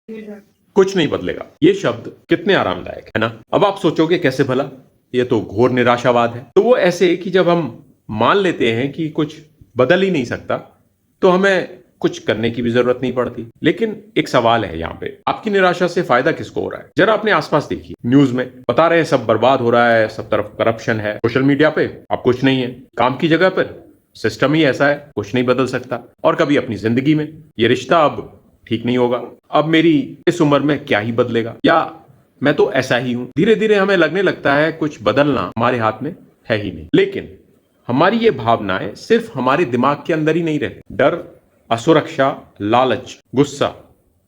कुछ नहीं बदलेगा, ये शब्द कितने आरामदायक है ना। अब आप सोचोगे कैसे भला, ये तो घोर निराशावाद है। तो वो ऐसे कि जब हम मान लेते हैं कि कुछ बदल ही नहीं सकता तो हमें कुछ करने की भी जरूरत नहीं पड़ती। लेकिन एक सवाल है यहाँ पे, आपकी निराशा से फायदा किसको हो रहा है? जरा अपने आसपास देखिए, न्यूज में बता रहे हैं सब बर्बाद हो रहा है, सब तरफ करप्शन है। सोशल मीडिया पे अब कुछ नहीं है, काम की जगह पर सिस्टम ही ऐसा है, कुछ नहीं बदल सकता। और कभी अपनी जिंदगी में, ये रिश्ता अब ठीक नहीं होगा, अब मेरी इस उम्र में क्या ही बदलेगा, या मैं तो ऐसा ही हूं। धीरे धीरे हमें लगने लगता है कुछ बदलना हमारे हाथ में है ही नहीं। लेकिन हमारी ये भावनाएं सिर्फ हमारे दिमाग के अंदर ही नहीं रहती। डर, असुरक्षा, लालच, गुस्सा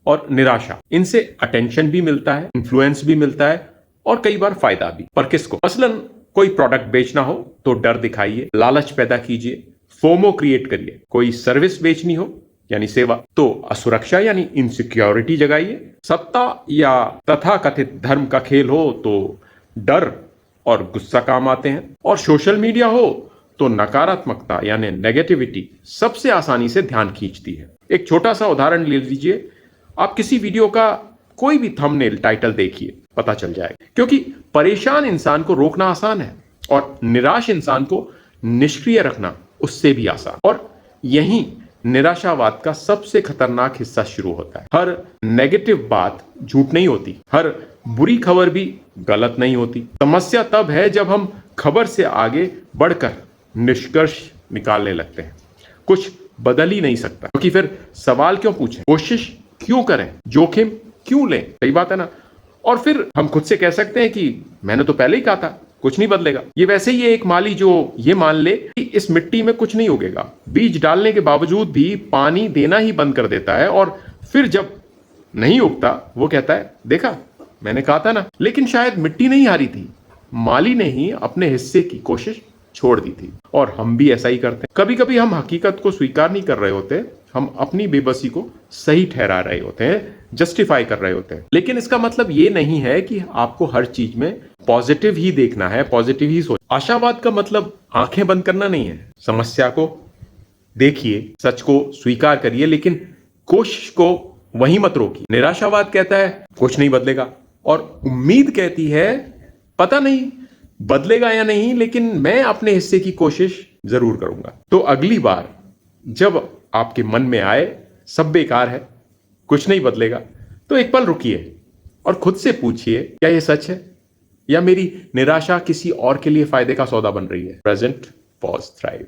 और निराशा, इनसे अटेंशन भी मिलता है, इन्फ्लुएंस भी मिलता है और कई बार फायदा भी। पर किसको? मसलन कोई प्रोडक्ट बेचना हो तो डर दिखाइए, लालच पैदा कीजिए, फोमो क्रिएट करिए। कोई सर्विस बेचनी हो यानी सेवा तो असुरक्षा यानी इनसिक्योरिटी जगाइए। सत्ता या तथाकथित धर्म का खेल हो तो डर और गुस्सा काम आते हैं। और सोशल मीडिया हो तो नकारात्मकता यानी नेगेटिविटी सबसे आसानी से ध्यान खींचती है। एक छोटा सा उदाहरण ले लीजिए, आप किसी वीडियो का कोई भी थंबनेल टाइटल देखिए, पता चल जाएगा। क्योंकि परेशान इंसान को रोकना आसान है और निराश इंसान को निष्क्रिय रखना उससे भी आसान। और यही निराशावाद का सबसे खतरनाक हिस्सा शुरू होता है। हर नेगेटिव बात झूठ नहीं होती, हर बुरी खबर भी गलत नहीं होती। समस्या तब है जब हम खबर से आगे बढ़कर निष्कर्ष निकालने लगते हैं। कुछ बदल ही नहीं सकता, क्योंकि फिर सवाल क्यों पूछें, कोशिश क्यों करें, जोखिम क्यों लें? सही बात है ना। और फिर हम खुद से कह सकते हैं कि मैंने तो पहले ही कहा था कुछ नहीं बदलेगा। ये वैसे ही एक माली जो ये मान ले कि इस मिट्टी में कुछ नहीं उगेगा, बीज डालने के बावजूद भी पानी देना ही बंद कर देता है, और फिर जब नहीं उगता वो कहता है देखा मैंने कहा था ना। लेकिन शायद मिट्टी नहीं हारी थी, माली ने ही अपने हिस्से की कोशिश छोड़ दी थी। और हम भी ऐसा ही करते हैं। कभी कभी हम हकीकत को स्वीकार नहीं कर रहे होते, हम अपनी बेबसी को सही ठहरा रहे होते हैं, जस्टिफाई कर रहे होते हैं। लेकिन इसका मतलब ये नहीं है कि आपको हर चीज में पॉजिटिव ही देखना है, पॉजिटिव ही सोच। आशावाद का मतलब आंखें बंद करना नहीं है। समस्या को देखिए, सच को स्वीकार करिए, लेकिन कोशिश को वहीं मत रोकिए। निराशावाद कहता है कुछ नहीं बदलेगा, और उम्मीद कहती है पता नहीं बदलेगा या नहीं, लेकिन मैं अपने हिस्से की कोशिश जरूर करूंगा। तो अगली बार जब आपके मन में आए सब बेकार है, कुछ नहीं बदलेगा, तो एक पल रुकिए और खुद से पूछिए क्या यह सच है, या मेरी निराशा किसी और के लिए फायदे का सौदा बन रही है? Present, pause, thrive.